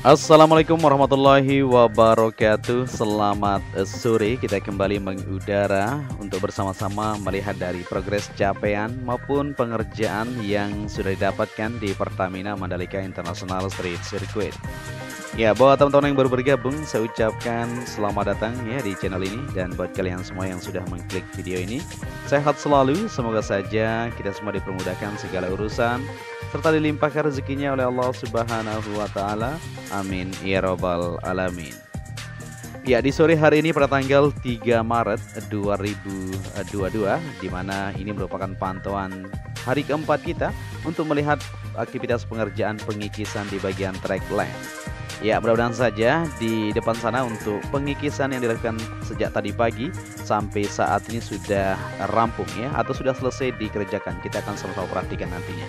Assalamualaikum warahmatullahi wabarakatuh. Selamat sore, kita kembali mengudara untuk bersama-sama melihat dari progres capaian maupun pengerjaan yang sudah didapatkan di Pertamina Mandalika International Street Circuit. Ya, buat teman-teman yang baru bergabung, saya ucapkan selamat datang ya di channel ini. Dan buat kalian semua yang sudah mengklik video ini, sehat selalu, semoga saja kita semua dipermudahkan segala urusan serta dilimpahkan rezekinya oleh Allah Subhanahu wa Ta'ala. Amin ya Rabbal Alamin. Ya, di sore hari ini pada tanggal 3 Maret 2022, di mana ini merupakan pantauan hari keempat kita untuk melihat aktivitas pengerjaan pengikisan di bagian track lane. Ya, mudah-mudahan saja di depan sana untuk pengikisan yang dilakukan sejak tadi pagi sampai saat ini sudah rampung ya, atau sudah selesai dikerjakan. Kita akan sama-sama perhatikan nantinya.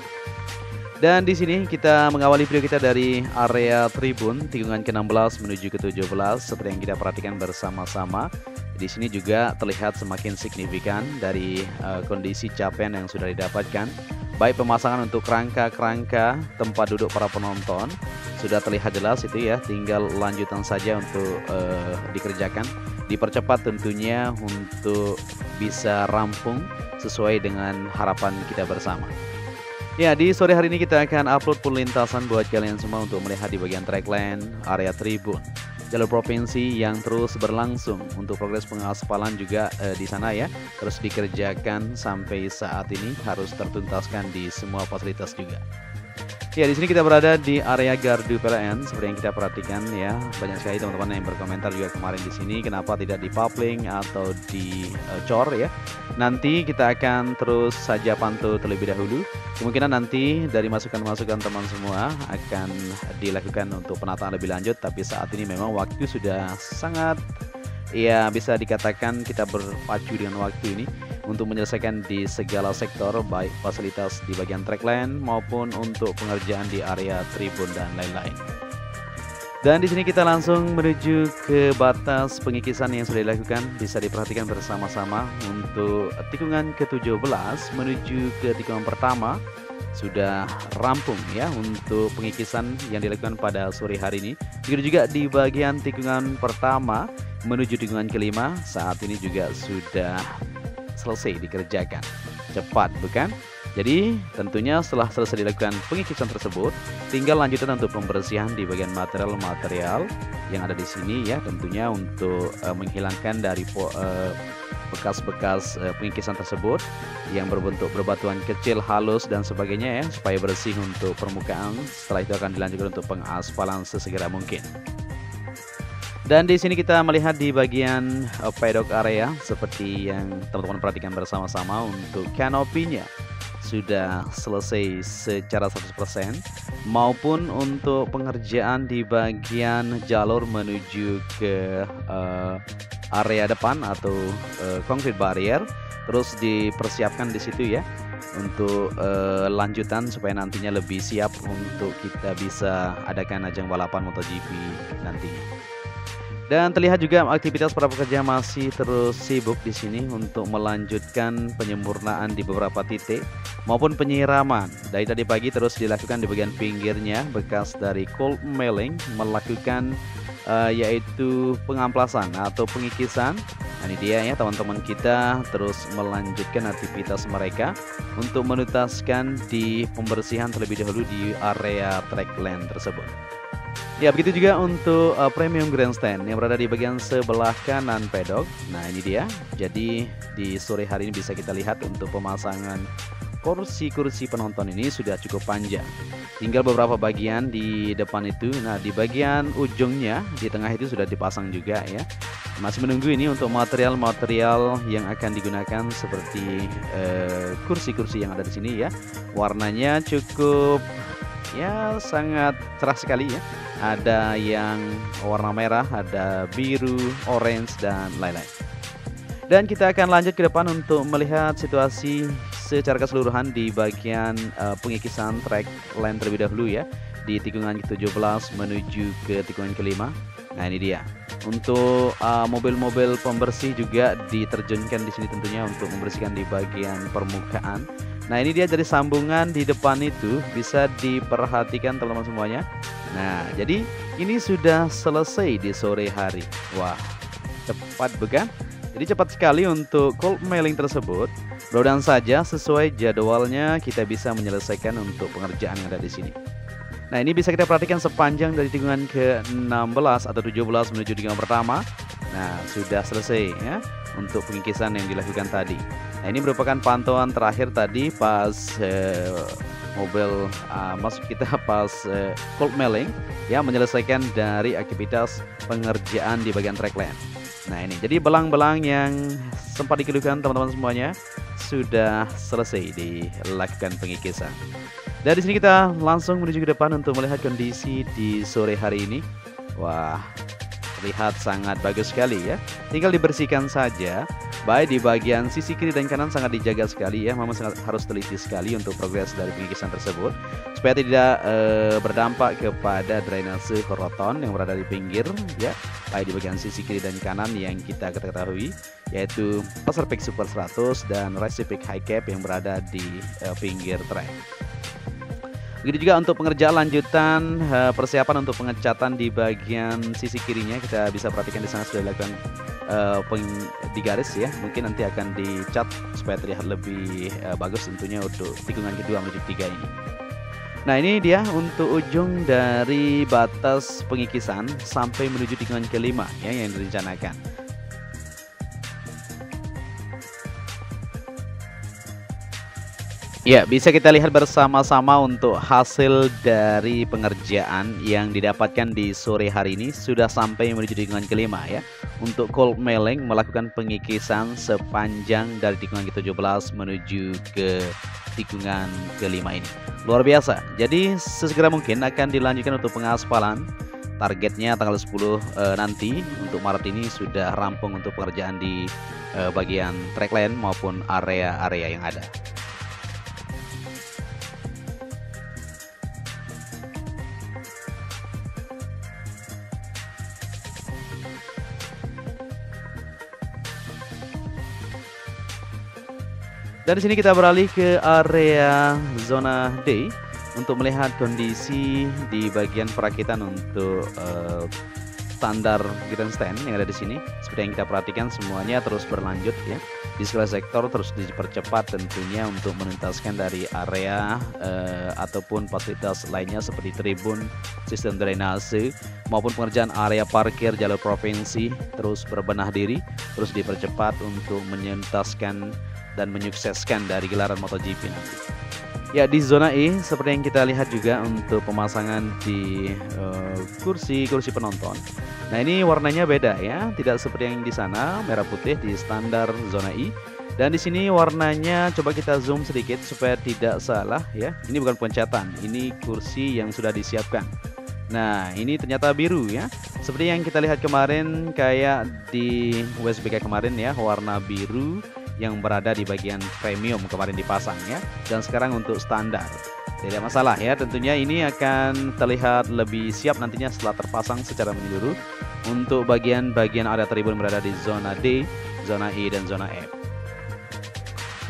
Dan di sini kita mengawali video kita dari area tribun tikungan ke-16 menuju ke-17 seperti yang kita perhatikan bersama-sama. Di sini juga terlihat semakin signifikan dari kondisi capaian yang sudah didapatkan. Baik pemasangan untuk kerangka-kerangka tempat duduk para penonton sudah terlihat jelas itu ya, tinggal lanjutan saja untuk dikerjakan. Dipercepat tentunya untuk bisa rampung sesuai dengan harapan kita bersama. Ya, di sore hari ini kita akan upload pun lintasan buat kalian semua untuk melihat di bagian track lane area tribun. Jalur provinsi yang terus berlangsung untuk progres pengaspalan juga di sana ya, terus dikerjakan sampai saat ini harus tertuntaskan di semua fasilitas juga. Ya, di sini kita berada di area gardu PLN seperti yang kita perhatikan ya. Banyak sekali teman-teman yang berkomentar juga kemarin di sini kenapa tidak dipapling atau dicor ya. Nanti kita akan terus saja pantau terlebih dahulu. Kemungkinan nanti dari masukan-masukan teman semua akan dilakukan untuk penataan lebih lanjut, tapi saat ini memang waktu sudah sangat ya, bisa dikatakan kita berpacu dengan waktu ini untuk menyelesaikan di segala sektor, baik fasilitas di bagian track lane maupun untuk pengerjaan di area tribun dan lain-lain. Dan di sini kita langsung menuju ke batas pengikisan yang sudah dilakukan. Bisa diperhatikan bersama-sama untuk tikungan ke-17 menuju ke tikungan pertama sudah rampung ya untuk pengikisan yang dilakukan pada sore hari ini. Begitu juga di bagian tikungan pertama menuju tikungan kelima saat ini juga sudah selesai dikerjakan. Cepat bukan? Jadi tentunya setelah selesai dilakukan pengikisan tersebut, tinggal lanjutan untuk pembersihan di bagian material-material yang ada di sini ya, tentunya untuk menghilangkan dari bekas-bekas pengikisan tersebut yang berbentuk berbatuan kecil, halus dan sebagainya ya, supaya bersih untuk permukaan. Setelah itu akan dilanjutkan untuk pengaspalan sesegera mungkin. Dan di sini kita melihat di bagian paddock area seperti yang teman-teman perhatikan bersama-sama untuk kanopinya sudah selesai secara 100% maupun untuk pengerjaan di bagian jalur menuju ke area depan atau concrete barrier terus dipersiapkan di situ ya untuk lanjutan supaya nantinya lebih siap untuk kita bisa adakan ajang balapan MotoGP nantinya. Dan terlihat juga aktivitas para pekerja masih terus sibuk di sini untuk melanjutkan penyempurnaan di beberapa titik maupun penyiraman. Dari tadi pagi terus dilakukan di bagian pinggirnya bekas dari cold milling melakukan yaitu pengamplasan atau pengikisan. Nah, ini dia ya teman-teman kita terus melanjutkan aktivitas mereka untuk menuntaskan di pembersihan terlebih dahulu di area track lane tersebut. Ya, begitu juga untuk premium grandstand yang berada di bagian sebelah kanan pedok. Nah, ini dia. Jadi di sore hari ini bisa kita lihat untuk pemasangan kursi-kursi penonton ini sudah cukup panjang. Tinggal beberapa bagian di depan itu. Nah, di bagian ujungnya di tengah itu sudah dipasang juga ya. Masih menunggu ini untuk material-material yang akan digunakan seperti kursi-kursi yang ada di sini ya. Warnanya cukup ya sangat cerah sekali ya. Ada yang warna merah, ada biru, orange dan lain-lain. Dan kita akan lanjut ke depan untuk melihat situasi secara keseluruhan di bagian pengikisan track lane terlebih dahulu ya, di tikungan ke-17 menuju ke tikungan kelima. Nah, ini dia. Untuk mobil-mobil pembersih juga diterjunkan di sini tentunya untuk membersihkan di bagian permukaan Nah, ini dia dari sambungan di depan itu bisa diperhatikan teman-teman semuanya. Nah, jadi ini sudah selesai di sore hari. Wah, cepat bukan? Jadi cepat sekali untuk cold mailing tersebut. Mudah-mudahan saja sesuai jadwalnya kita bisa menyelesaikan untuk pengerjaan yang ada di sini. Nah, ini bisa kita perhatikan sepanjang dari tikungan ke-16 atau 17 menuju tikungan pertama. Nah, sudah selesai ya untuk pengikisan yang dilakukan tadi. Nah, ini merupakan pantauan terakhir tadi pas mobil masuk kita pas cold mailing ya, menyelesaikan dari aktivitas pengerjaan di bagian track lane. Nah, ini jadi belang-belang yang sempat dikeluhkan teman-teman semuanya sudah selesai dilakukan pengikisan. Dari sini kita langsung menuju ke depan untuk melihat kondisi di sore hari ini. Wah, terlihat sangat bagus sekali ya. Tinggal dibersihkan saja. Baik di bagian sisi kiri dan kanan sangat dijaga sekali ya. Memang harus teliti sekali untuk progres dari pengikisan tersebut supaya tidak berdampak kepada drainase koroton yang berada di pinggir ya. Baik di bagian sisi kiri dan kanan yang kita ketahui, yaitu Pasar Peak Super 100 dan Racing Peak High Cap yang berada di pinggir trek. Begitu juga untuk pengerjaan lanjutan persiapan untuk pengecatan di bagian sisi kirinya, kita bisa perhatikan di sana sudah dilakukan di garis ya. Mungkin nanti akan dicat supaya terlihat lebih bagus tentunya untuk tikungan kedua menuju ketiga ini. Nah, ini dia untuk ujung dari batas pengikisan sampai menuju tikungan kelima ya yang direncanakan. Ya, bisa kita lihat bersama-sama untuk hasil dari pengerjaan yang didapatkan di sore hari ini sudah sampai menuju tikungan kelima ya. Untuk cold mailing melakukan pengikisan sepanjang dari tikungan ke-17 menuju ke tikungan kelima ini. Luar biasa. Jadi sesegera mungkin akan dilanjutkan untuk pengaspalan. Targetnya tanggal 10 nanti untuk Maret ini sudah rampung untuk pengerjaan di bagian track lane maupun area-area yang ada. Dari sini kita beralih ke area zona D untuk melihat kondisi di bagian perakitan untuk standar grandstand yang ada di sini. Seperti yang kita perhatikan semuanya terus berlanjut ya. Di segala sektor terus dipercepat tentunya untuk menuntaskan dari area ataupun fasilitas lainnya seperti tribun, sistem drainase maupun pengerjaan area parkir jalur provinsi terus berbenah diri, terus dipercepat untuk menuntaskan dan menyukseskan dari gelaran MotoGP nanti. Ya, di zona E seperti yang kita lihat juga untuk pemasangan di kursi penonton. Nah, ini warnanya beda ya, tidak seperti yang di sana merah putih di standar zona E. Dan di sini warnanya coba kita zoom sedikit supaya tidak salah ya. Ini bukan pencatan, ini kursi yang sudah disiapkan. Nah, ini ternyata biru ya. Seperti yang kita lihat kemarin kayak di USBK kemarin ya, warna biru yang berada di bagian premium kemarin dipasang ya, dan sekarang untuk standar tidak masalah ya. Tentunya ini akan terlihat lebih siap nantinya setelah terpasang secara menyeluruh untuk bagian-bagian area tribun berada di zona D, zona E dan zona F.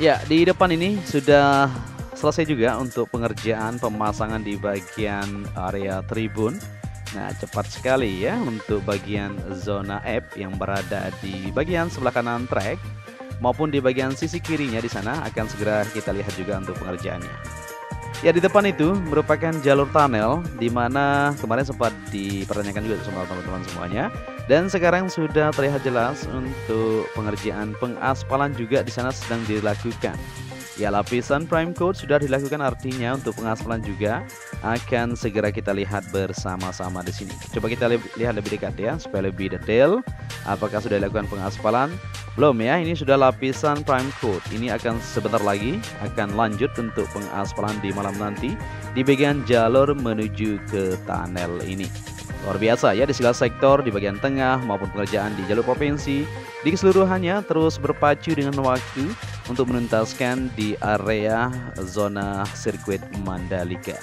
Ya, di depan ini sudah selesai juga untuk pengerjaan pemasangan di bagian area tribun. Nah, cepat sekali ya untuk bagian zona F yang berada di bagian sebelah kanan trek maupun di bagian sisi kirinya di sana akan segera kita lihat juga untuk pengerjaannya. Ya, di depan itu merupakan jalur tunnel di mana kemarin sempat dipertanyakan juga sama teman-teman semuanya, dan sekarang sudah terlihat jelas untuk pengerjaan pengaspalan juga di sana sedang dilakukan. Ya, lapisan prime coat sudah dilakukan, artinya untuk pengaspalan juga akan segera kita lihat bersama-sama di sini. Coba kita lihat lebih dekat ya supaya lebih detail. Apakah sudah dilakukan pengaspalan? Belum ya, ini sudah lapisan prime coat. Ini akan sebentar lagi akan lanjut untuk pengaspalan di malam nanti di bagian jalur menuju ke tunnel ini. Luar biasa ya, di segala sektor di bagian tengah maupun pengerjaan di jalur provinsi di keseluruhannya terus berpacu dengan waktu untuk menuntaskan di area zona sirkuit Mandalika.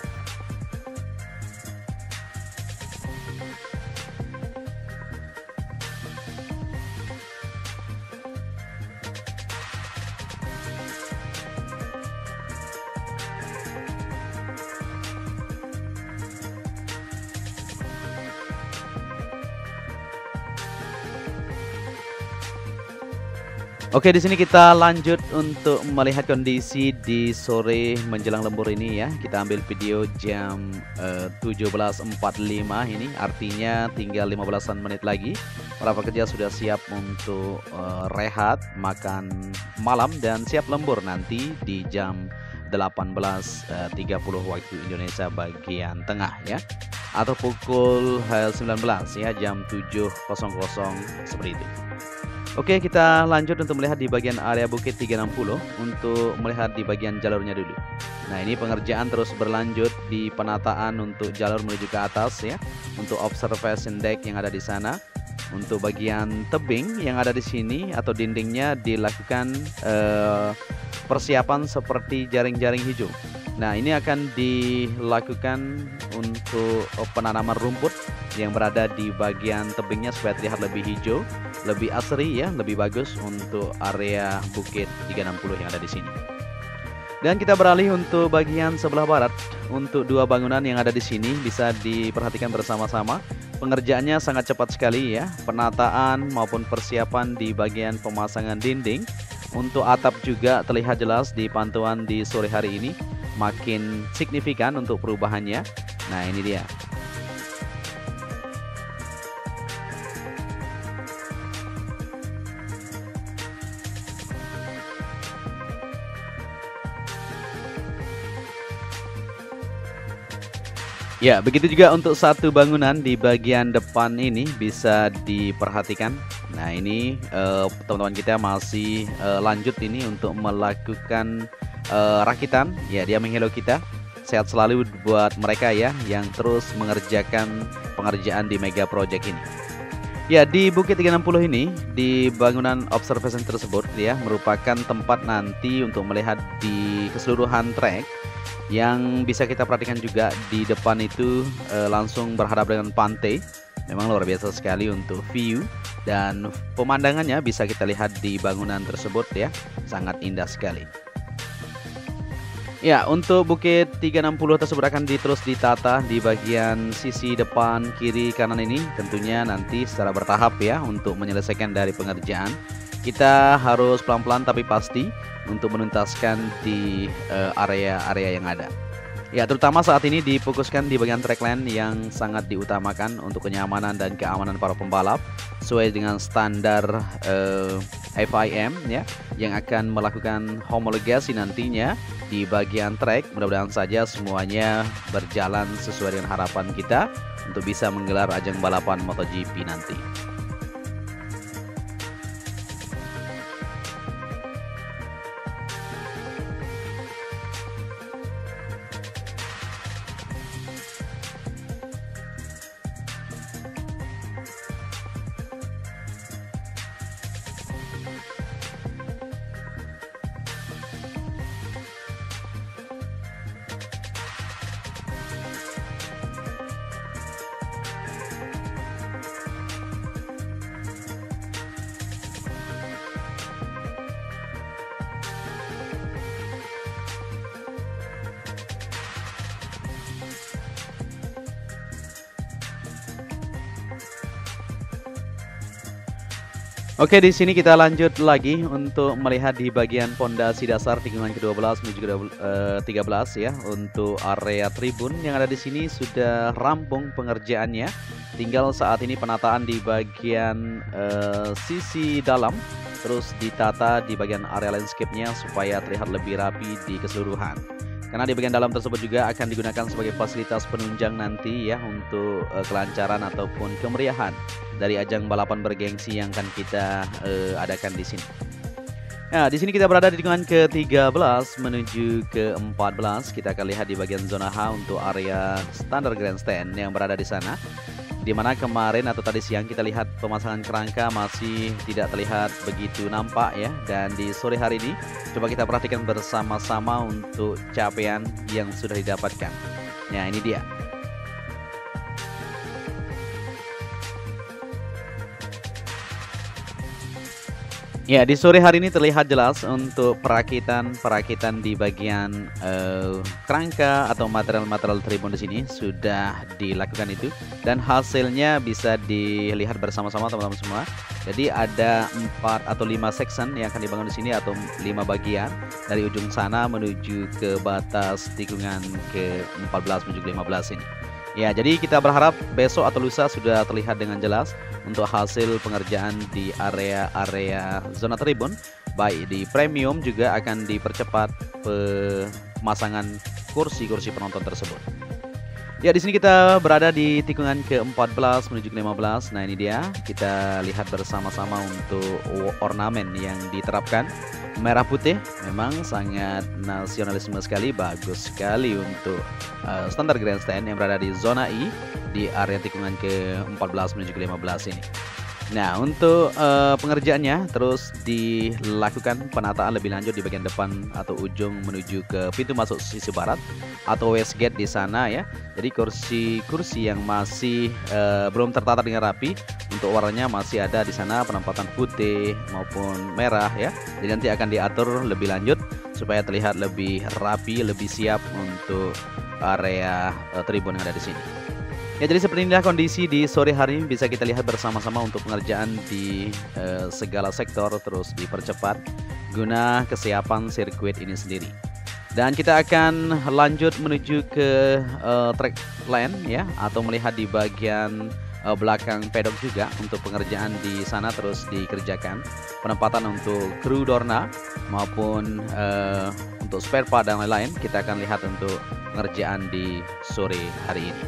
Oke, di sini kita lanjut untuk melihat kondisi di sore menjelang lembur ini ya. Kita ambil video jam 17.45 ini, artinya tinggal 15-an menit lagi. Para pekerja sudah siap untuk rehat, makan malam dan siap lembur nanti di jam 18.30 waktu Indonesia bagian tengah ya. Atau pukul 19 ya, jam 7.00 seperti itu. Oke, kita lanjut untuk melihat di bagian area Bukit 360 untuk melihat di bagian jalurnya dulu. Nah, ini pengerjaan terus berlanjut di penataan untuk jalur menuju ke atas ya, untuk observation deck yang ada di sana. Untuk bagian tebing yang ada di sini atau dindingnya dilakukan persiapan seperti jaring-jaring hijau. Nah, ini akan dilakukan untuk penanaman rumput yang berada di bagian tebingnya supaya terlihat lebih hijau, lebih asri ya, lebih bagus untuk area Bukit 360 yang ada di sini. Dan kita beralih untuk bagian sebelah barat. Untuk dua bangunan yang ada di sini bisa diperhatikan bersama-sama. Pengerjaannya sangat cepat sekali ya, penataan maupun persiapan di bagian pemasangan dinding. Untuk atap juga terlihat jelas di pantauan di sore hari ini, makin signifikan untuk perubahannya. Nah, ini dia. Ya, begitu juga untuk satu bangunan di bagian depan ini bisa diperhatikan. Nah, ini teman-teman kita masih lanjut ini untuk melakukan rakitan. Ya, dia menghello kita. Sehat selalu buat mereka ya yang terus mengerjakan pengerjaan di mega project ini. Ya, di Bukit 360 ini, di bangunan observation tersebut ya merupakan tempat nanti untuk melihat di keseluruhan trek. Yang bisa kita perhatikan juga di depan itu langsung berhadap dengan pantai. Memang luar biasa sekali untuk view dan pemandangannya bisa kita lihat di bangunan tersebut ya, sangat indah sekali. Ya, untuk Bukit 360 tersebut akan terus ditata di bagian sisi depan, kiri, kanan ini tentunya nanti secara bertahap ya untuk menyelesaikan dari pengerjaan. Kita harus pelan-pelan tapi pasti untuk menuntaskan di area-area yang ada. Ya, terutama saat ini difokuskan di bagian trackline yang sangat diutamakan untuk kenyamanan dan keamanan para pembalap sesuai dengan standar FIM ya, yang akan melakukan homologasi nantinya di bagian track. Mudah-mudahan saja semuanya berjalan sesuai dengan harapan kita untuk bisa menggelar ajang balapan MotoGP nanti. Oke, di sini kita lanjut lagi untuk melihat di bagian pondasi dasar tikungan ke-12 menuju ke-13 ya. Untuk area tribun yang ada di sini sudah rampung pengerjaannya. Tinggal saat ini penataan di bagian sisi dalam, terus ditata di bagian area landscape-nya supaya terlihat lebih rapi di keseluruhan. Karena di bagian dalam tersebut juga akan digunakan sebagai fasilitas penunjang nanti ya untuk kelancaran ataupun kemeriahan dari ajang balapan bergengsi yang akan kita adakan di sini. Nah, di sini kita berada di tikungan ke-13 menuju ke-14. Kita akan lihat di bagian zona H untuk area standar grandstand yang berada di sana. Di mana kemarin atau tadi siang kita lihat pemasangan kerangka masih tidak terlihat begitu nampak ya. Dan di sore hari ini coba kita perhatikan bersama-sama untuk capaian yang sudah didapatkan. Nah, ini dia. Ya, di sore hari ini terlihat jelas untuk perakitan di bagian kerangka atau material-material tribun di sini sudah dilakukan itu, dan hasilnya bisa dilihat bersama-sama teman-teman semua. Jadi ada 4 atau 5 section yang akan dibangun di sini atau 5 bagian dari ujung sana menuju ke batas tikungan ke 14 menuju ke 15 ini. Ya, jadi kita berharap besok atau lusa sudah terlihat dengan jelas untuk hasil pengerjaan di area-area zona tribun. Baik di premium juga akan dipercepat pemasangan kursi-kursi penonton tersebut. Ya, di sini kita berada di tikungan ke-14 menuju ke 15. Nah, ini dia. Kita lihat bersama-sama untuk ornamen yang diterapkan. Merah putih memang sangat nasionalisme sekali, bagus sekali untuk standar grandstand yang berada di zona I di area tikungan ke-14 menuju ke 15 ini. Nah, untuk pengerjaannya terus dilakukan penataan lebih lanjut di bagian depan atau ujung menuju ke pintu masuk sisi barat atau west gate di sana ya. Jadi kursi-kursi yang masih belum tertata dengan rapi, untuk warnanya masih ada di sana penempatan putih maupun merah ya. Jadi nanti akan diatur lebih lanjut supaya terlihat lebih rapi, lebih siap untuk area tribun yang ada di sini. Ya, jadi seperti inilah kondisi di sore hari ini, bisa kita lihat bersama-sama untuk pengerjaan di segala sektor terus dipercepat guna kesiapan sirkuit ini sendiri. Dan kita akan lanjut menuju ke track line ya, atau melihat di bagian belakang pedok juga untuk pengerjaan di sana terus dikerjakan. Penempatan untuk kru Dorna maupun untuk spare part dan lain-lain kita akan lihat untuk pengerjaan di sore hari ini.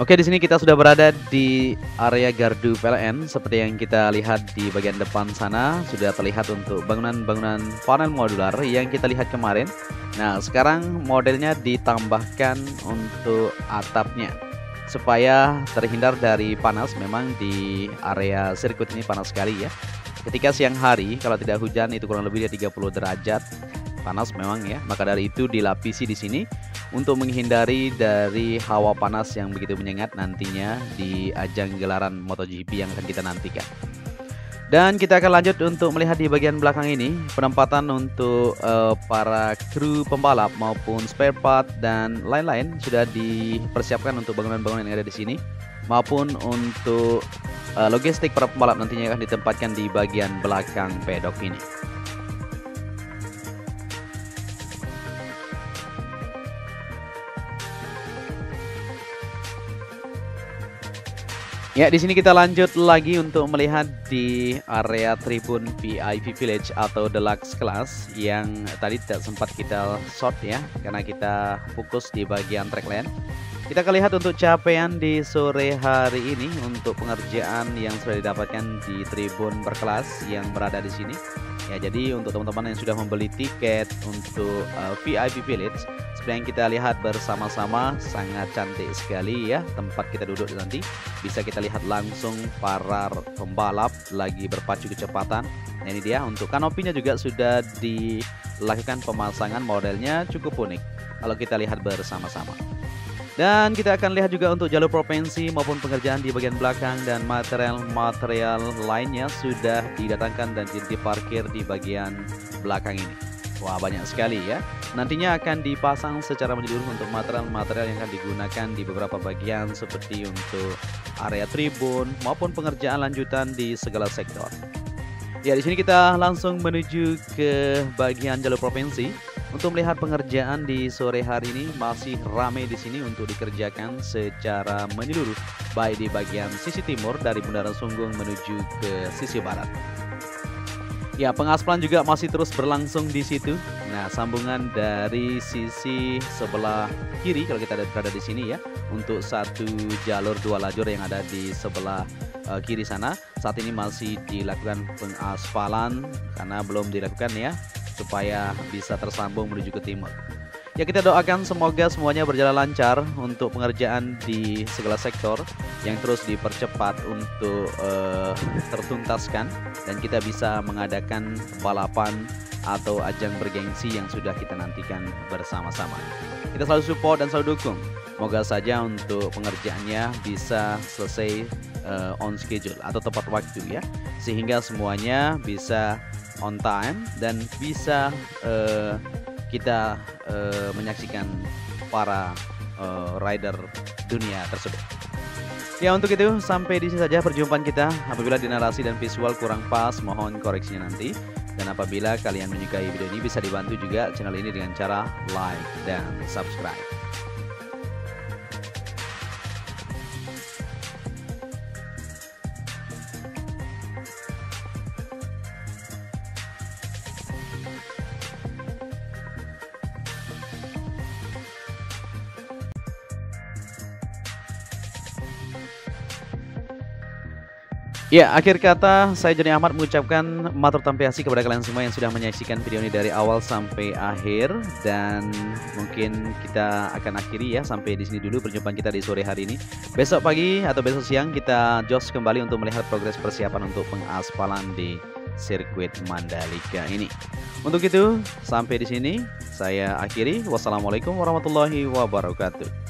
Oke, di sini kita sudah berada di area gardu PLN. Seperti yang kita lihat di bagian depan sana sudah terlihat untuk bangunan-bangunan panel modular yang kita lihat kemarin. Nah, sekarang modelnya ditambahkan untuk atapnya supaya terhindar dari panas. Memang di area sirkuit ini panas sekali ya. Ketika siang hari kalau tidak hujan itu kurang lebih 30 derajat. Panas memang ya. Maka dari itu dilapisi di sini untuk menghindari dari hawa panas yang begitu menyengat nantinya di ajang gelaran MotoGP yang akan kita nantikan. Dan kita akan lanjut untuk melihat di bagian belakang ini penempatan untuk para kru pembalap maupun spare part dan lain-lain sudah dipersiapkan untuk bangunan-bangunan yang ada di sini, maupun untuk logistik para pembalap nantinya akan ditempatkan di bagian belakang pedok ini. Ya, di sini kita lanjut lagi untuk melihat di area tribun VIP Village atau Deluxe Class yang tadi tidak sempat kita shot ya, karena kita fokus di bagian track lane. Kita akan lihat untuk capaian di sore hari ini untuk pengerjaan yang sudah didapatkan di tribun berkelas yang berada di sini. Ya, jadi untuk teman-teman yang sudah membeli tiket untuk VIP Village, seperti yang kita lihat bersama-sama, sangat cantik sekali ya tempat kita duduk nanti. Bisa kita lihat langsung para pembalap lagi berpacu kecepatan. Nah, ini dia untuk kanopinya juga sudah dilakukan pemasangan, modelnya cukup unik kalau kita lihat bersama-sama. Dan kita akan lihat juga untuk jalur provinsi maupun pengerjaan di bagian belakang, dan material-material lainnya sudah didatangkan dan diparkir di bagian belakang ini. Wah, banyak sekali ya. Nantinya akan dipasang secara menyeluruh untuk material-material yang akan digunakan di beberapa bagian seperti untuk area tribun maupun pengerjaan lanjutan di segala sektor. Ya, di sini kita langsung menuju ke bagian jalur provinsi. Untuk melihat pengerjaan di sore hari ini masih ramai di sini untuk dikerjakan secara menyeluruh, baik di bagian sisi timur dari Bundaran Sunggung menuju ke sisi barat. Ya, pengaspalan juga masih terus berlangsung di situ. Nah, sambungan dari sisi sebelah kiri kalau kita berada di sini ya, untuk satu jalur 2 lajur yang ada di sebelah kiri sana saat ini masih dilakukan pengaspalan karena belum dilakukan ya, supaya bisa tersambung menuju ke timur. Ya, kita doakan semoga semuanya berjalan lancar untuk pengerjaan di segala sektor yang terus dipercepat untuk tertuntaskan, dan kita bisa mengadakan balapan atau ajang bergengsi yang sudah kita nantikan bersama-sama. Kita selalu support dan selalu dukung. Moga saja untuk pengerjaannya bisa selesai on schedule atau tepat waktu ya, sehingga semuanya bisa on time dan bisa kita menyaksikan para rider dunia tersebut. Ya, untuk itu sampai di sini saja perjumpaan kita. Apabila di narasi dan visual kurang pas, mohon koreksinya nanti. Dan apabila kalian menyukai video ini, bisa dibantu juga channel ini dengan cara like dan subscribe. Ya, akhir kata saya Joni Ahmad mengucapkan matur tampiasi kepada kalian semua yang sudah menyaksikan video ini dari awal sampai akhir, dan mungkin kita akan akhiri ya sampai di sini dulu perjumpaan kita di sore hari ini. Besok pagi atau besok siang kita jos kembali untuk melihat progres persiapan untuk pengaspalan di sirkuit Mandalika ini. Untuk itu sampai di sini saya akhiri. Wassalamualaikum warahmatullahi wabarakatuh.